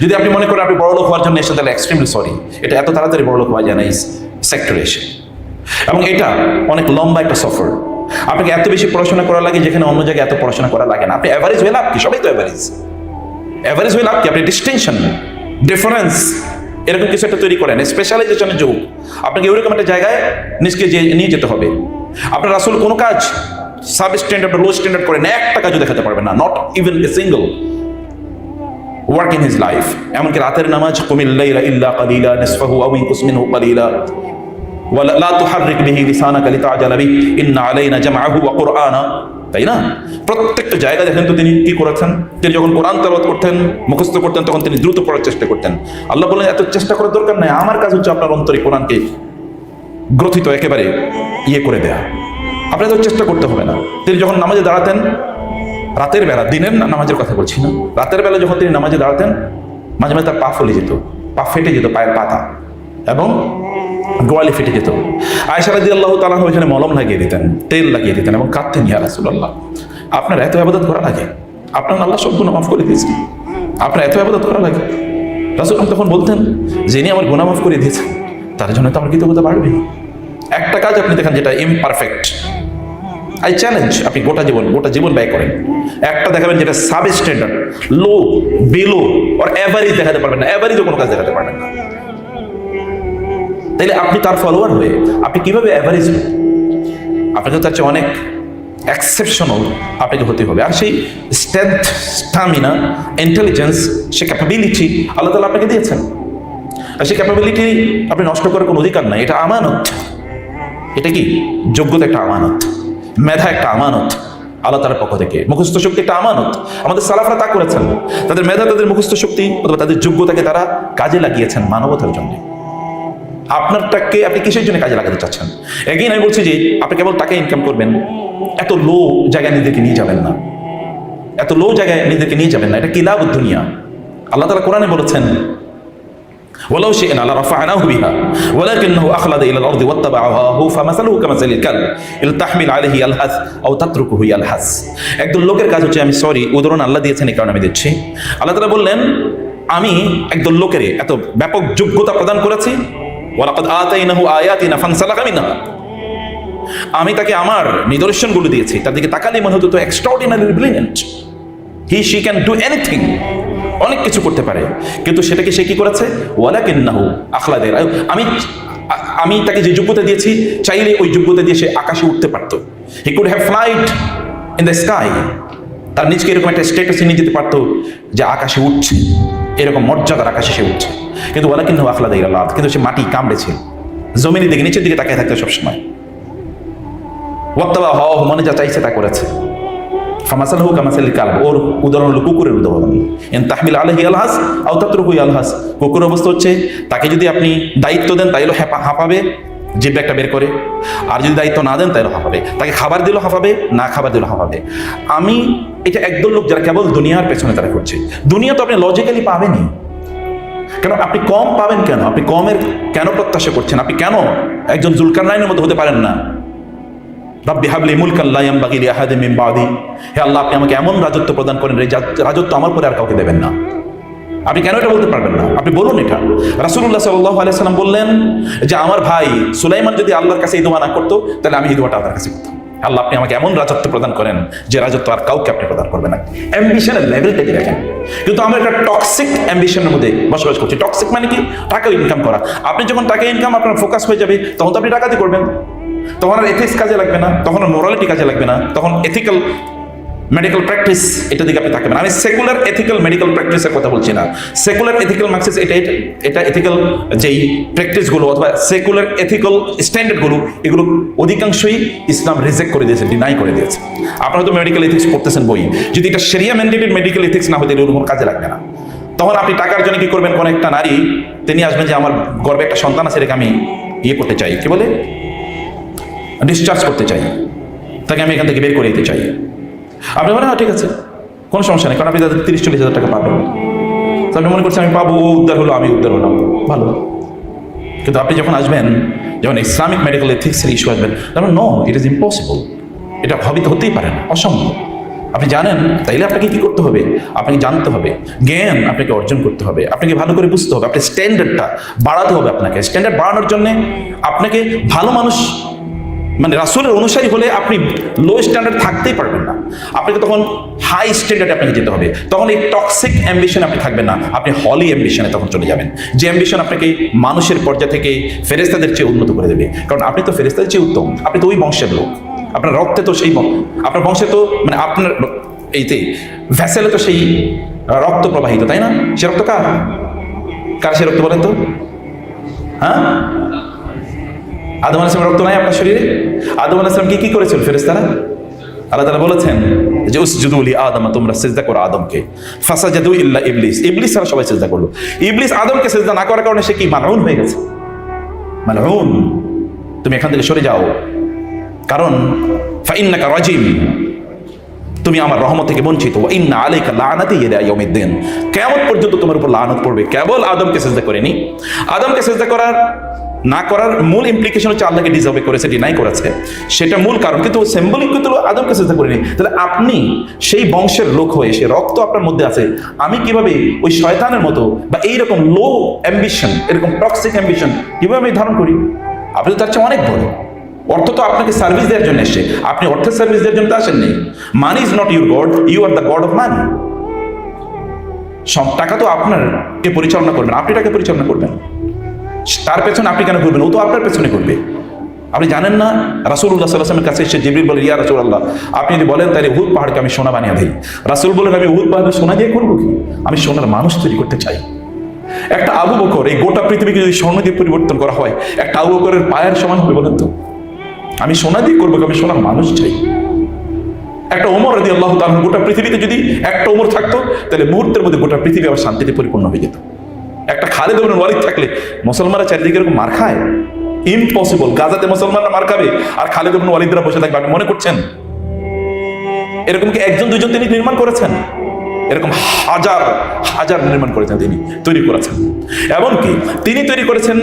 যদি আপনি মনে করেন আপনি বড়লোক হওয়ার জন্য এসে, তাহলে এক্সট্রিমলি সরি, এটা এত তাড়াতাড়ি বড়লোক হওয়া যায় না এই সেক্টরে এসে। এবং এটা অনেক লম্বা একটা সফর। আপনাকে এত বেশি পড়াশোনা করা লাগে যেখানে অন্য জায়গায় এত পড়াশোনা করা লাগে না। আপনি অ্যাভারেজ হয়ে লাভ কি? সবাই তো অ্যাভারেজ হয়ে লাভ কি? আপনি ডিস্টিংশন, ডিফারেন্স এরকম কিছু একটা তৈরি করেন, স্পেশালাইজেশনের যুগ। আপনাকে এরকম একটা জায়গায় নিজকে নিয়ে যেতে হবে। আপনার রাসূল কোনো কাজ সাব স্ট্যান্ডার্ড বা লো স্ট্যান্ডার্ড করেন, একটা কাজও দেখাতে পারবেন না, not even a single work in his life. এমনকি রাতের নামাজ, কুমিল লাইলা ইল্লা কালিলা নিসফাহু আও ইনকুস মিনহু কালিলা ওয়ালা লা তুহাররিক বিহি লিসানাকা লিতা'জালা বিহি ইন্না আলাইনা জামআহু ওয়া কুরআনা। তাই না? প্রত্যেকটা জায়গা দেখেন তো তিনি কি করেছেন। তিনি যখন কোরআন তেলাওয়াত করতেন, মুখস্থ করতেন, তখন তিনি দ্রুত পড়ার চেষ্টা করতেন। আল্লাহ বলেন এত চেষ্টা করার দরকার নাই, আমার কাজ হচ্ছে আপনার অন্তরে কোরআনকে গ্রথিত একেবারে করে দেয়া। আপনাদের চেষ্টা করতে হবে না। তিনি যখন নামাজে দাঁড়াতেন রাতের বেলা, দিনের নামাজের কথা বলছি না, রাতের বেলা যখন তিনি নামাজে দাঁড়াতেন, মাঝে মাঝে তার পা ফলে যেত, পা ফেটে যেত, পায়ের পাতা এবং গোয়ালি ফেটে যেত। আয়েশা রাদিয়াল্লাহু তাআলা ওইখানে মলম লাগিয়ে দিতেন, তেল লাগিয়ে দিতেন এবং কাঁদতেন, ইয়া রাসূলুল্লাহ আপনার এত ইবাদত করা লাগে? আপনার আল্লাহ সব গুনাহ মাফ করে দিয়েছেন, আপনার এত ইবাদত করা লাগে? রাসূল তখন বলতেন, যিনি আমার গুনাহ মাফ করে দিয়েছেন তার জন্য তো আমার কৃতজ্ঞতা বাড়বে। একটা কাজ আপনি দেখেন যেটা ইমপারফেক্ট, আই চ্যালেঞ্জ, আপনি গোটা জীবন ব্যয় করেন, একটা দেখাবেন যেটা sub standard, low, below are average দেখাতে পারবেন না, এভারেজও কোনো কাজ দেখাতে পারবেন না। তাইলে আপনি তার ফলোয়ার হয়ে আপনি কিভাবে অ্যাভারেজ? আপনাকে তার চেয়ে অনেক এক্সেপশনাল আপনাকে হতে হবে। আর সেই স্ট্রেংথ, স্টামিনা, ইন্টেলিজেন্স, সে ক্যাপাবিলিটি আল্লাহ তাআলা আপনাকে দিয়েছেন। আর সেই ক্যাপাবিলিটি আপনি নষ্ট করার কোনো অধিকার নাই। এটা আমানত। এটা কি? যোগ্যতা একটা আমানত, মেধা একটা আমানত আল্লাহ তাআলার পক্ষ থেকে। মুখস্থ শক্তি একটা আমানত। আমাদের সালাফরা তা করেছেন, তাদের মেধা, তাদের মুখস্থ শক্তি অথবা তাদের যোগ্যতাকে তারা কাজে লাগিয়েছেন মানবতার জন্য। আপনারটাকে আপনি কিসের জন্য কাজে লাগাতে চাচ্ছেন? এগেইন আমি বলছি যে আপনি কেবল টাকা ইনকাম করবেন, এত লো জায়গায় নিজেদেরকে নিয়ে যাবেন না, এত লো জায়গায় নিজেদেরকে নিয়ে যাবেন না। এটা কিলাবুদ দুনিয়া। আল্লাহ তাআলা কোরআনে বলেছেন, ওয়ালাউ শি'না লারাফা'নাহু বিহা ওয়ালাকিন্নাহু আখলাদা ইলাল আরদি ওয়াত্তাবা'a হাওয়াহু ফামাসালুহু কামাসালিল কালব ইন তাহমিল আলাইহি ইয়ালহাস আও তাতরুকুহু ইয়ালহাস। একদল লোকের কাজ হচ্ছে, আমি সরি উদাহরণ আল্লাহ দিয়েছেন এই কারণে আমি দিচ্ছি। আল্লাহ তাআলা বললেন, আমি একদল লোকের এত ব্যাপক যোগ্যতা প্রদান করেছি, ওয়ালাকাদ আতাইনাহু আয়াতিনা ফানসালাকা মিনহা, আমি তাকে আমার নিদর্শনগুলো দিয়েছি, তার দিকে তাকালে মনে হতো তো extraordinary brilliant, she can do anything, অনেক কিছু করতে পারে। কিন্তু সেটাকে সে কি করেছে? ওয়ালাকিন্নাহু আখলাদা, আমি তাকে যে যোগ্যতা দিয়েছি, চাইলে ওই যোগ্যতা দিয়ে সে আকাশে উঠতে পারতো। He could have flied in the sky, তার নিজকে এরকম একটা স্ট্যাটাসে নিয়ে যেতে পারতো যে আকাশে উঠছে, এরকম মর্যাদার আকাশে সে উঠছে। কিন্তু ওয়ালাকিন্নাহু আখলাদা ইলাল আরদ, কিন্তু সে মাটি কামড়েছে, জমিনের দিকে, নিচের দিকে তাকিয়ে থাকতো সবসময়। ওয়াত্তাবা'a হাওয়াহু, মনে যা চাইছে তা করেছে। ফামাসালুহু কামাসালিল কালব, ওর উদাহরণ হলো কুকুরের উদাহরণ। ইন তাহমিল আলাইহি ইয়ালহাস আও তাতরুকুহু ইয়ালহাস, কুকুরের অবস্থা হচ্ছে তাকে যদি আপনি দায়িত্ব দেন তাইলে হাঁপাবে, জিহ্বা একটা বের করে, আর যদি দায়িত্ব না দেন তাইলে হাঁপাবে। তাকে খাবার দিলেও হাঁপাবে, না খাবার দিলেও হাঁপাবে। আমি এটা একদল লোক যারা কেবল দুনিয়ার পেছনে তারা করছে। দুনিয়া তো আপনি লজিক্যালি পাবেনই, কেন আপনি কম পাবেন? কেন আপনি কমের কেন প্রত্যাশা করছেন? আপনি কেন একজন জুলকারনাইনের মধ্যে হতে পারেন না? রাব্বি হাবলি মুলকান লা ইয়ানবাগি লিআহাদিন মিন বাদি, হে আল্লাহ আপনি আমাকে এমন রাজত্ব প্রদান করেন, রাজত্ব আমার পরে আর কাউকে দেবেন না। আপনি কেন এটা বলতে পারবেন না? আপনি বলুন এটা। রাসূলুল্লাহ সাল্লাল্লাহু আলাইহি সাল্লাম বললেন যে আমার ভাই সুলাইমান যদি আল্লাহর কাছে এই দোয়া না করতো, তাহলে আমি এই দোয়াটা আল্লাহর কাছে করতাম, আল্লাহ আপনি আমাকে এমন রাজত্ব প্রদান করেন যে রাজত্ব আর কাউকে আপনি প্রদান করবেন না। অ্যাম্বিশনের লেভেলটাকে দেখেন। কিন্তু আমরা একটা টক্সিক অ্যাম্বিশনের মধ্যে বসবাস করছি। টক্সিক মানে কি? টাকা ইনকাম করা। আপনি যখন টাকা ইনকাম আপনার ফোকাস হয়ে যাবে, তখন তো আপনি টাকাতে করবেন, তখন আর এথিক্স কাজে লাগবে না, তখন আর মোরালিটি কাজে লাগবে না, তখন এথিক্যাল মেডিকেল প্র্যাকটিস এটা দিকে আপনি তাকাবেন। আমি সেকুলার এথিক্যাল মেডিকেল প্র্যাকটিসের কথা বলছি না। সেকুলার এথিক্যাল মার্কসিস এটা এথিক্যাল যেই প্র্যাকটিসগুলো অথবা সেকুলার এথিক্যাল স্ট্যান্ডার্ডগুলো, এগুলো অধিকাংশই ইসলাম রিজেক্ট করে দিয়েছে, ডিনাই করে দিয়েছে। আপনারা তো মেডিকেল এথিক্স পড়তেছেন বই, যদি এটা শরিয়া ম্যান্ডেটেড মেডিকেল এথিক্স না হতে এরকম কাজে লাগবে না। তখন আপনি টাকার জন্য কি করবেন? কোন একটা নারী তিনি আসবেন যে আমার গর্বে একটা সন্তান আছে, রেখে আমি করতে চাই, কি বলে ডিসচার্জ করতে চাই, তাকে আমি এখান থেকে বের করে দিতে চাই। আপনি বলেন ঠিক আছে, কোনো সমস্যা নেই, কারণ আপনি তাদের 30-40 হাজার টাকা পাবেন। তো আপনি মনে করছেন আমি পাবো, ও উদ্ধার হলো, আমি উদ্ধার হলাম, ভালো। কিন্তু আপনি যখন আসবেন, যখন ইসলামিক মেডিকেল এথিক্সের ইস্যু আসবেন, তখন নো, ইট ইজ ইম্পসিবল, এটা ভাবিত হতেই পারে না, অসম্ভব। আপনি জানেন, তাইলে আপনাকে কি করতে হবে? আপনাকে জানতে হবে, জ্ঞান আপনাকে অর্জন করতে হবে, আপনাকে ভালো করে বুঝতে হবে, আপনার স্ট্যান্ডার্ডটা বাড়াতে হবে। আপনাকে স্ট্যান্ডার্ড বাড়ানোর জন্য আপনাকে ভালো মানুষ মানে রাসূলের অনুসারী হলে আপনি লো স্ট্যান্ডার্ড থাকতেই পারবেন না। আপনাকে তখন হাই স্ট্যান্ডার্ডে আপনাকে যেতে হবে। তখন এই টক্সিক অ্যাম্বিশন আপনি থাকবেন না, আপনি হলি অ্যাম্বিশনে তখন চলে যাবেন, যে অ্যাম্বিশন আপনাকে মানুষের পর্যায় থেকে ফেরেশতাদের চেয়ে উন্নত করে দেবে। কারণ আপনি তো ফেরেশতাদের চেয়ে উত্তম, আপনি তো ওই বংশের লোক, আপনার রক্তে তো সেই আপনার বংশে তো মানে আপনার এইতে ভ্যাসেলে তো সেই রক্ত প্রবাহিত, তাই না? সে রক্ত কার কার সে রক্ত বলেন তো? হ্যাঁ, আদম আলাইহিস সালামের রক্ত নাই আপনার শরীরে? আদম আলাইহিস সালাম কি করেছিল ফেরেশতারা? আল্লাহ তাআলা বলেছেন যে উসজুদু লি আদম, তোমরা সিজদা করো আদমকে। ফাসাজাদু ইল্লা ইবলিস, ইবলিস ছাড়া সবাই সিজদা করলো। ইবলিস আদমকে সিজদা না করার কারণে সে কি মালউন হয়ে গেছে। মালউন, তুমি এখান থেকে সরে যাও, কারণ ফাইন্নাকা রাজিম, তুমি আমার রহমত থেকে বঞ্চিত। ওয়া ইন্না আলাইকা লানাতি ইলা ইয়াউমিদ্দিন, কিয়ামত পর্যন্ত তোমার উপর লানত পড়বে। কেবল আদমকে সিজদা করেনি, আদমকে সিজদা না করার মূল ইমপ্লিকেশন হচ্ছে আল্লাহকে ডিসঅবে করেছে, ডিনাই করেছে, সেটা মূল কারণ। কিন্তু সিম্বলিক কিন্তু আদমকে সিজদা করেনি। তাহলে আপনি সেই বংশের লোক হয়ে, সে রক্ত আপনার মধ্যে আছে, আমি কিভাবে ওই শয়তানের মতো বা এইরকম লো অ্যাম্বিশন, এরকম টক্সিক অ্যাম্বিশন কিভাবে আমি ধারণ করি? আপনি তো তার চেয়ে অনেক বড়। অর্থ তো আপনাকে সার্ভিস দেওয়ার জন্য এসছে, আপনি অর্থের সার্ভিস দেওয়ার জন্য তো আসেননি। Money is not your god, you are the god of money. সব টাকা তো আপনারকে পরিচালনা করবেন, আপনি টাকা পরিচালনা করবেন। তার পেছনে আপনি কেন করবেন? ও তো আপনার পেছনে করবে। আপনি জানেন না, রাসূলুল্লাহ সাল্লাল্লাহু আলাইহি ওয়াসাল্লামের কাছে এসে জিবরিল বলে, ইয়া রাসূলুল্লাহ, আপনি যদি বলেন তাহলে উহুদ পাহাড়কে আমি সোনা বানিয়ে দেই। রাসূল বলেন, আমি উহুদ পাহাড়কে সোনা দিয়ে করবো কি? আমি সোনার মানুষ তৈরি করতে চাই। একটা আবু বকর, এই গোটা পৃথিবীকে যদি স্বর্ণ দিয়ে পরিবর্তন করা হয়, একটা আবু বকরের পায়ের সমান হবে বলেন তো? আমি সোনা দিয়ে করবো, আমি সোনার মানুষ চাই। একটা ওমর রাদিয়াল্লাহু তাআলা, গোটা পৃথিবীতে যদি একটা ওমর থাকতো, তাহলে মুহূর্তের মধ্যে গোটা পৃথিবী আবার শান্তিতে পরিপূর্ণ হয়ে যেত। একটা খালিদ ইবনে ওয়ালিদ থাকলে, মুসলমানরা চারিদিকে এরকম মার খায়? ইম্পসিবল। গাজাতে মুসলমানরা মার খাবে আর খালিদ ইবনে ওয়ালিদরা বসে থাকবে, আপনি মনে করছেন? এরকম কি একজন দুইজন তিনি নির্মাণ করেছেন? এরকম হাজার হাজার নির্মাণ করেছেন, তিনি তৈরি করেছেন। এমনকি তিনি তৈরি করেছেন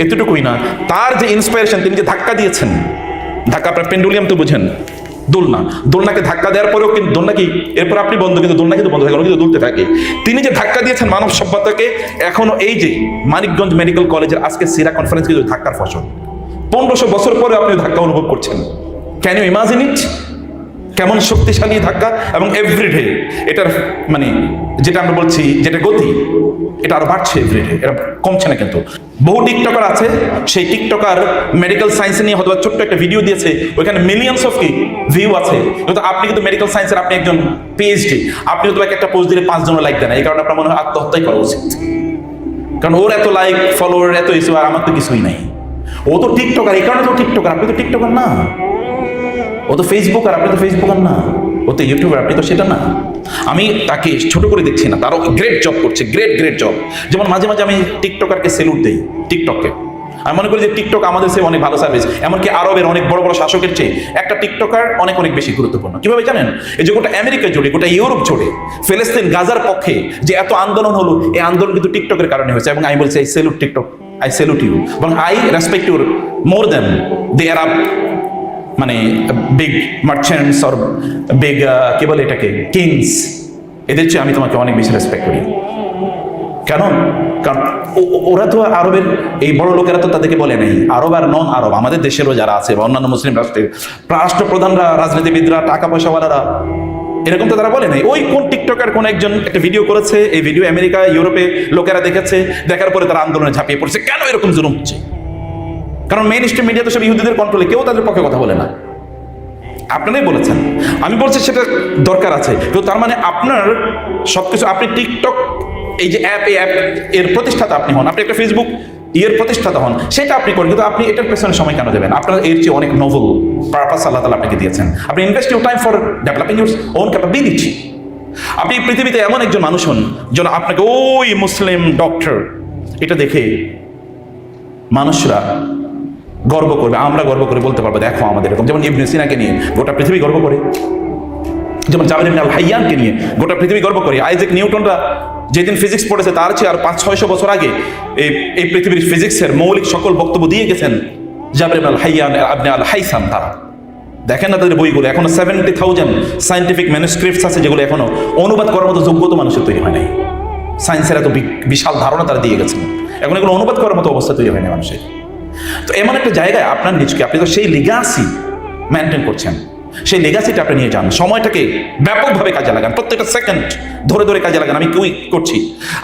এতটুকুই না, তার যে ইন্সপায়ারেশন, তিনি যে ধাক্কা দিয়েছেন, ধাক্কা আপনার পেন্ডুলিয়াম তো বুঝেন, দোলনাকে ধাক্কা দেওয়ার পরেও কিন্তু দোলনা কি এরপর আপনি বন্ধ, কিন্তু দোলনা কিন্তু বন্ধ থাকে, কিন্তু দুলতে থাকে। তিনি যে ধাক্কা দিয়েছেন মানব সভ্যতাকে, এখনো এই যে মানিকগঞ্জ মেডিকেল কলেজের আজকে সিরা কনফারেন্স কিন্তু ধাক্কার ফসল। 1500 বছর পরে আপনি ধাক্কা অনুভব করছেন। Can you imagine it? কেমন শক্তিশালী ধাক্কা! এবং এভরিডে এটার মানে যেটা আমরা বলছি, যেটা গতি, এটা আরো বাড়ছে এভরিডে, এটা কমছে না। কিন্তু বহু টিকটকার আছে, সেই টিকটকার মেডিকেল সায়েন্স নিয়ে হয়তো ছোট্ট একটা ভিডিও দিয়েছে, ওইখানে মিলিয়নস অফ কি ভিউ আছে। কিন্তু আপনি কিন্তু মেডিকেল সায়েন্সের, আপনি একজন পিএইচডি, আপনি হয়তো একটা পোস্ট দিলে 5 জন লাইক দেন, এই কারণে আপনার মনে হয় আত্মহত্যাই করা উচিত। কারণ ওর এত লাইক, ফলোয়ার, এত ইস্যু, আর আমার তো কিছুই নাই। ও তো টিকটকার, এই কারণে তো টিকটকার, আপনি তো টিকটকার না। ও তো ফেসবুকার, আপনি তো ফেসবুকার না। ও তো ইউটিউবার, আপনি তো সেটা না। আমি তাকে ছোট করে দেখছি না, তারও গ্রেট জব করছে, গ্রেট জব। যেমন মাঝে মাঝে আমি টিকটকারকে সেলুট দেই, টিকটককে আমি মনে করি যে টিকটক আমাদের চেয়ে অনেক ভালো সার্ভিস। এমনকি আরবের অনেক বড় বড় শাসকের চেয়ে একটা টিকটকার অনেক বেশি গুরুত্বপূর্ণ। কিভাবে জানেন? এই যে গোটা আমেরিকা জুড়ে, গোটা ইউরোপ জুড়ে ফিলিস্তিন গাজার পক্ষে যে এত আন্দোলন হলো, এই আন্দোলন কিন্তু টিকটকের কারণে হয়েছে। এবং আমি বলছি, I salute TikTok, I salute you, এবং I respect your more than the Arab মানে বিগ মার্চেন্টস অর বিগ কি বলে এটাকে, কিংস। এদের চেয়ে আমি তোমাকে অনেক বেশি রেসপেক্ট করি। কারণ ওরা তো আরবের এই বড় লোকেরা তো তাদেরকে বলে নাই, আরব আর নন আরব, আমাদের দেশেরও যারা আছে বা অন্যান্য মুসলিম রাষ্ট্রের রাষ্ট্রপ্রধানরা, রাজনীতিবিদরা, টাকা পয়সাওয়ালারা, এরকম তো তারা বলে নাই। ওই কোন টিকটকার কোন একজন একটা ভিডিও করেছে, এই ভিডিও আমেরিকা, ইউরোপে লোকেরা দেখেছে, দেখার পরে তারা আন্দোলনে ঝাঁপিয়ে পড়ছে। কেন এরকম জুলুম হচ্ছে? কারণ মেইন স্ট্রিম মিডিয়া তো সব ইহুদিদের কন্ট্রোলে, কেউ তাদের পক্ষে কথা বলে না। আপনারাই বলেছেন, আমি বলছি সেটা দরকার আছে, কিন্তু তার মানে আপনার সবকিছু, আপনি টিকটক এই যে অ্যাপ, এই অ্যাপ এর প্রতিষ্ঠাতা আপনি হন, আপনি একটা ফেসবুক এর প্রতিষ্ঠাতা হন, সেটা আপনি করেন, কিন্তু আপনি এটার পেছনে সময় কেন দেবেন? আপনার এর চেয়ে অনেক নোবেল পারপাস আল্লাহ তাআলা আপনাকে দিয়েছেন। আপনি invest your time for developing your own capability. আপনি পৃথিবীতে এমন একজন মানুষ হন যেন আপনাকে ওই মুসলিম ডক্টর, এটা দেখে মানুষরা গর্ব করবে, আমরা গর্ব করে বলতে পারবো, দেখো আমাদের এরকম। যেমন ইবনে সিনাকে নিয়ে গোটা পৃথিবী গর্ব করে, যেমন জাবের ইবনে আল হাইয়ানকে নিয়ে গোটা পৃথিবী গর্ব করে। আইজাক নিউটনরা যেদিন ফিজিক্স পড়েছে, তার চেয়ে আর 500-600 বছর আগে এই পৃথিবীর ফিজিক্সের মৌলিক সকল বক্তব্য দিয়ে গেছেন জাবের ইবনে আল হাইয়ান, ইবনে আল হাইসাম। তারা দেখেন না তাদের বইগুলো, এখনো 70,000 সায়েন্টিফিক ম্যানুস্ক্রিপ্টস আছে যেগুলো এখনো অনুবাদ করার মতো যোগ্যতা মানুষের তৈরি হয় নাই। সায়েন্সের এত বিশাল ধারণা তারা দিয়ে গেছেন, এখন এগুলো অনুবাদ করার মতো অবস্থা তৈরি হয়নি মানুষের। তো এমন একটা জায়গায় আপনার নিজকে, আপনি তো সেই লিগাসি মেনটেন করছেন, সেই লেগাসিটা আপনি নিয়ে যান, সময়টাকে ব্যাপকভাবে কাজে লাগান, প্রত্যেকটা সেকেন্ড ধরে ধরে কাজে লাগান। আমি কেউই করছি,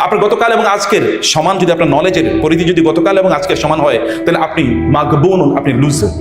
আপনার গতকাল এবং আজকের সমান যদি আপনার নলেজের পরিধি যদি গতকাল এবং আজকের সমান হয়, তাহলে আপনি মাগবুন, আপনি লুজার।